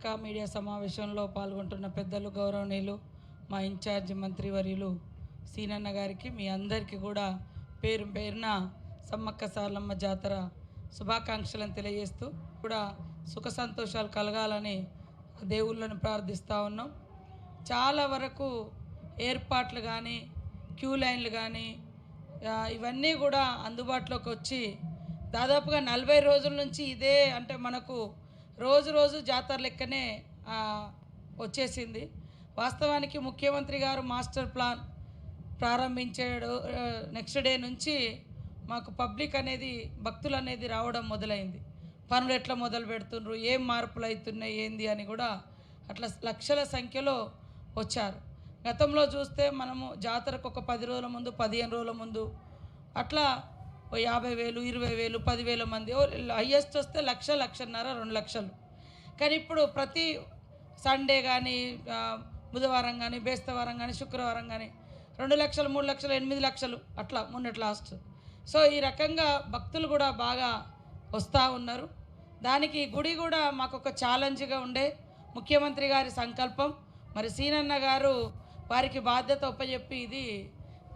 పత్రికా మీడియా సమావేశంలో పాల్గొంటున్న పెద్దలు గౌరవనీయులు మా ఇన్ఛార్జ్ మంత్రివర్యులు సీనన్న గారికి మీ అందరికీ కూడా పేరు పేరున సమ్మక్క సారలమ్మ జాతర శుభాకాంక్షలను తెలియజేస్తూ కూడా సుఖ సంతోషాలు కలగాలని దేవుళ్ళను ప్రార్థిస్తూ ఉన్నాం. చాలా వరకు ఏర్పాట్లు కానీ క్యూ లైన్లు కానీ ఇవన్నీ కూడా అందుబాటులోకి వచ్చి దాదాపుగా 40 రోజుల నుంచి ఇదే అంటే మనకు రోజు జాతర లెక్కనే వచ్చేసింది. వాస్తవానికి ముఖ్యమంత్రి గారు మాస్టర్ ప్లాన్ ప్రారంభించాడు. నెక్స్ట్ డే నుంచి మాకు పబ్లిక్ అనేది భక్తులు అనేది రావడం మొదలైంది. పనులు ఎట్లా మొదలు పెడుతున్నారు, ఏం మార్పులు అవుతున్నాయి ఏంది అని కూడా అట్లా లక్షల సంఖ్యలో వచ్చారు. గతంలో చూస్తే మనము జాతరకు ఒక 10 రోజుల ముందు 15 రోజుల ముందు అట్లా 50,000 20,000 10,000 మంది, హయ్యెస్ట్ వస్తే 1,00,000 1,50,000 2 లక్షలు. కానీ ఇప్పుడు ప్రతి సండే కానీ బుధవారం కానీ బేస్తవారం కానీ శుక్రవారం కానీ 2 లక్షలు 3 లక్షలు 8 లక్షలు అట్లా మొన్నటి లాస్ట్. సో ఈ రకంగా భక్తులు కూడా బాగా వస్తూ ఉన్నారు. దానికి గుడి కూడా మాకు ఒక ఛాలెంజ్గా ఉండే ముఖ్యమంత్రి గారి సంకల్పం. మరి సీనన్న గారు వారికి బాధ్యత ఒప్పచెప్పి ఇది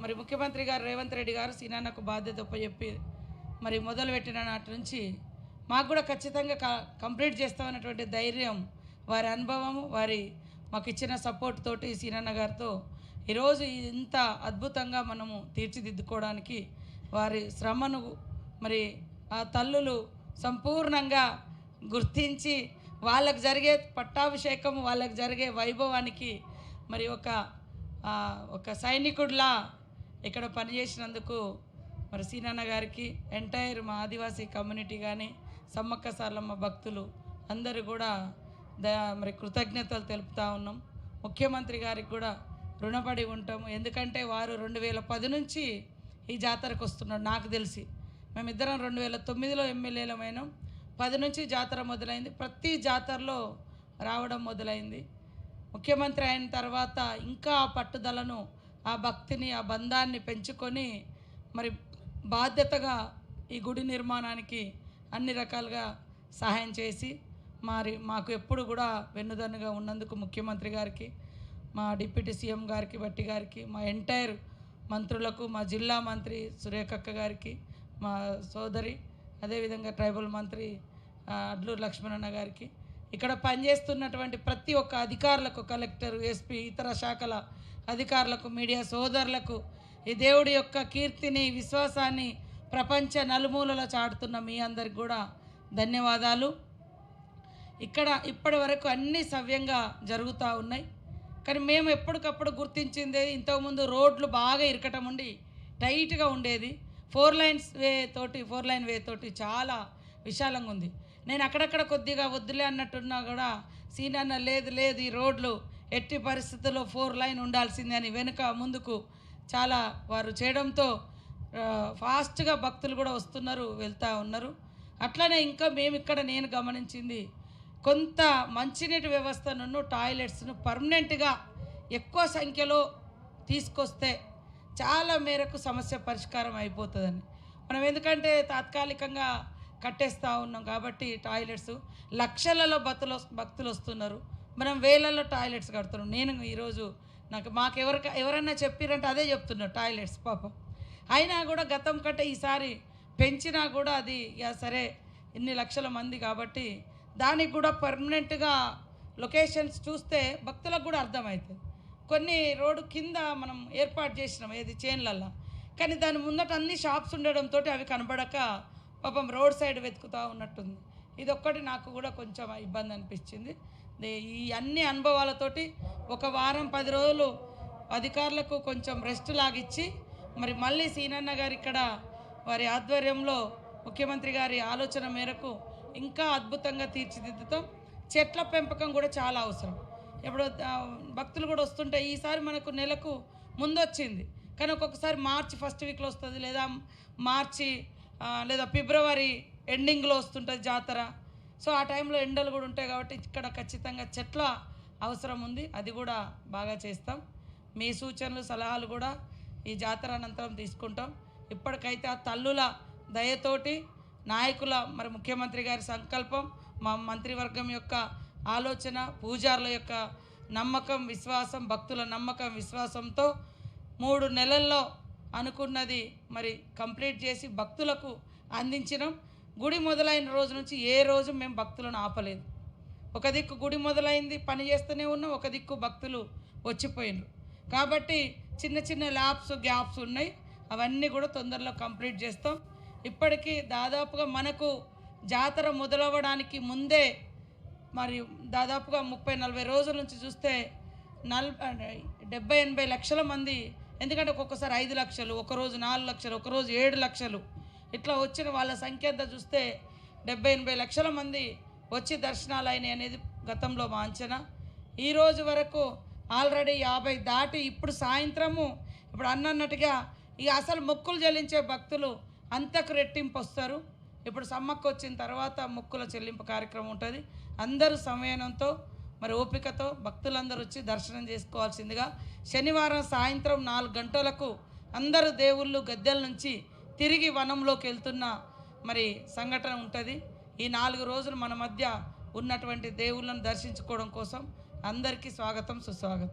మరి ముఖ్యమంత్రి గారు రేవంత్ రెడ్డి గారు సీనన్నకు బాధ్యత ఒప్పచెప్పి మరి మొదలుపెట్టిన నాటి నుంచి మాకు కూడా ఖచ్చితంగా కంప్లీట్ చేస్తామన్నటువంటి ధైర్యం, వారి అనుభవము, వారి మాకు ఇచ్చిన సపోర్ట్ తోటి సీనన్న గారితో ఈరోజు ఇంత అద్భుతంగా మనము తీర్చిదిద్దుకోవడానికి వారి శ్రమను మరి ఆ తల్లులు సంపూర్ణంగా గుర్తించి వాళ్ళకు జరిగే పట్టాభిషేకం, వాళ్ళకు జరిగే వైభవానికి మరి ఒక సైనికుడిలా ఇక్కడ పనిచేసినందుకు మరి సీనన్న గారికి ఎంటైర్ మా ఆదివాసీ కమ్యూనిటీ కానీ సమ్మక్క సారలమ్మ భక్తులు అందరూ కూడా మరి కృతజ్ఞతలు తెలుపుతూ ఉన్నాం. ముఖ్యమంత్రి గారికి కూడా రుణపడి ఉంటాము. ఎందుకంటే వారు 2010 నుంచి ఈ జాతరకు వస్తున్నాడు. నాకు తెలిసి మేమిద్దరం 2009లో ఎమ్మెల్యేలమైనాం. 10 నుంచి జాతర మొదలైంది. ప్రతి జాతరలో రావడం మొదలైంది. ముఖ్యమంత్రి అయిన తర్వాత ఇంకా ఆ పట్టుదలను, ఆ భక్తిని, ఆ బంధాన్ని పెంచుకొని మరి బాధ్యతగా ఈ గుడి నిర్మాణానికి అన్ని రకాలుగా సహాయం చేసి మరి మాకు ఎప్పుడు కూడా వెన్నుదన్నుగా ఉన్నందుకు ముఖ్యమంత్రి గారికి, మా డిప్యూటీ సీఎం గారికి, భట్టి గారికి, మా ఎంటైర్ మంత్రులకు, మా జిల్లా మంత్రి సురేఖక్క గారికి, మా సోదరి, అదేవిధంగా ట్రైబల్ మంత్రి అడ్లూరు లక్ష్మణన్న గారికి, ఇక్కడ పనిచేస్తున్నటువంటి ప్రతి ఒక్క అధికారులకు, కలెక్టర్, ఎస్పీ, ఇతర శాఖల అధికారులకు, మీడియా సోదరులకు, ఈ దేవుడి యొక్క కీర్తిని, విశ్వాసాన్ని ప్రపంచ నలుమూలలో చాటుతున్న మీ అందరికి కూడా ధన్యవాదాలు. ఇక్కడ ఇప్పటి వరకు అన్నీ సవ్యంగా జరుగుతూ ఉన్నాయి. కానీ మేము ఎప్పటికప్పుడు గుర్తించింది, ఇంతకుముందు రోడ్లు బాగా ఇరకటం ఉండి టైట్గా ఉండేది. 4 లైన్ వే తోటి చాలా విశాలంగా ఉంది. నేను అక్కడక్కడ కొద్దిగా వద్దులే అన్నట్టున్నా కూడా సీనన్న లేదు ఈ రోడ్లు ఎట్టి పరిస్థితుల్లో 4 లైన్ ఉండాల్సిందే అని వెనుక ముందుకు చాలా వారు చేయడంతో ఫాస్ట్గా భక్తులు కూడా వస్తున్నారు, వెళ్తూ ఉన్నారు. అట్లనే ఇంకా మేము ఇక్కడ నేను గమనించింది, కొంత మంచినీటి వ్యవస్థను, టాయిలెట్స్ను పర్మనెంట్గా ఎక్కువ సంఖ్యలో తీసుకొస్తే చాలా మేరకు సమస్య పరిష్కారం అయిపోతుందని. మనం ఎందుకంటే తాత్కాలికంగా కట్టేస్తూ ఉన్నాం కాబట్టి టాయిలెట్స్ లక్షలలో భక్తులు వస్తున్నారు, మనం వేలలో టాయిలెట్స్ కడుతున్నాం. నేను ఈరోజు మాకు ఎవరన్నా చెప్పారంటే అదే చెప్తున్నారు, టాయిలెట్స్ పాపం. అయినా కూడా గతం కంటే ఈసారి పెంచినా కూడా అది సరే ఇన్ని లక్షల మంది కాబట్టి దానికి కూడా పర్మనెంట్గా లొకేషన్స్ చూస్తే భక్తులకు కూడా అర్థమవుతుంది. కొన్ని రోడ్డు కింద మనం ఏర్పాటు చేసినాం ఏది చేన్లల్లో, కానీ దాని ముందట అన్ని షాప్స్ ఉండడంతో అవి కనబడక పాపం రోడ్ సైడ్ వెతుకుతూ ఉన్నట్టుంది. ఇది ఒక్కటి నాకు కూడా కొంచెం ఇబ్బంది అనిపించింది. ఈ అన్ని అనుభవాలతోటి ఒక వారం 10 రోజులు అధికారులకు కొంచెం రెస్ట్ లాగిచ్చి మరి మళ్ళీ సీనన్న గారు ఇక్కడ వారి ఆధ్వర్యంలో ముఖ్యమంత్రి గారి ఆలోచన మేరకు ఇంకా అద్భుతంగా తీర్చిదిద్దుతాం. చెట్ల పెంపకం కూడా చాలా అవసరం. ఇప్పుడు భక్తులు కూడా వస్తుంటే ఈసారి మనకు నెలకు ముందు వచ్చింది, కానీ ఒక్కొక్కసారి మార్చి ఫస్ట్ వీక్లో వస్తుంది, లేదా ఫిబ్రవరి ఎండింగ్లో వస్తుంటుంది జాతర. సో ఆ టైంలో ఎండలు కూడా ఉంటాయి కాబట్టి ఇక్కడ ఖచ్చితంగా చెట్ల అవసరం ఉంది. అది కూడా బాగా చేస్తాం. మీ సూచనలు సలహాలు కూడా ఈ జాతర అనంతరం తీసుకుంటాం. ఇప్పటికైతే ఆ తల్లుల దయతోటి నాయకుల మరి ముఖ్యమంత్రి గారి సంకల్పం, మా మంత్రివర్గం యొక్క ఆలోచన, పూజారుల యొక్క నమ్మకం, విశ్వాసం, భక్తుల నమ్మకం, విశ్వాసంతో 3 నెలల్లో అనుకున్నది మరి కంప్లీట్ చేసి భక్తులకు అందించినాం. గుడి మొదలైన రోజు నుంచి ఏ రోజు మేము భక్తులను ఆపలేదు. ఒక దిక్కు గుడి మొదలైంది, పని చేస్తూనే ఉన్నాం, ఒక దిక్కు భక్తులు వచ్చిపోయినారు. కాబట్టి చిన్న చిన్న గ్యాప్స్ ఉన్నాయి, అవన్నీ కూడా తొందరలో కంప్లీట్ చేస్తాం. ఇప్పటికీ దాదాపుగా మనకు జాతర మొదలవ్వడానికి ముందే మరి దాదాపుగా 30-40 రోజుల నుంచి చూస్తే 70-80 లక్షల మంది, ఎందుకంటే ఒక్కొక్కసారి 5 లక్షలు, ఒకరోజు 4 లక్షలు, ఒకరోజు 7 లక్షలు ఇట్లా వచ్చిన వాళ్ళ సంఖ్య అంతా చూస్తే 70-80 లక్షల మంది వచ్చి దర్శనాలు అయినాయి అనేది గతంలో మా అంచనా. ఈరోజు వరకు ఆల్రెడీ 50 దాటి ఇప్పుడు సాయంత్రము ఇప్పుడు అన్నట్టుగా ఇక అసలు మొక్కులు చెల్లించే భక్తులు అంతకు రెట్టింపు వస్తారు. ఇప్పుడు సమ్మక్క వచ్చిన తర్వాత మొక్కుల చెల్లింపు కార్యక్రమం ఉంటుంది. అందరూ సమయంతో మరి ఓపికతో భక్తులందరూ వచ్చి దర్శనం చేసుకోవాల్సిందిగా శనివారం సాయంత్రం 4 గంటలకు అందరూ దేవుళ్ళు గద్దెల నుంచి తిరిగి వనంలోకి వెళ్తున్న మరి సంఘటన ఉంటుంది. ఈ 4 రోజులు మన మధ్య ఉన్నటువంటి దేవుళ్ళను దర్శించుకోవడం కోసం అందరికీ స్వాగతం, సుస్వాగతం.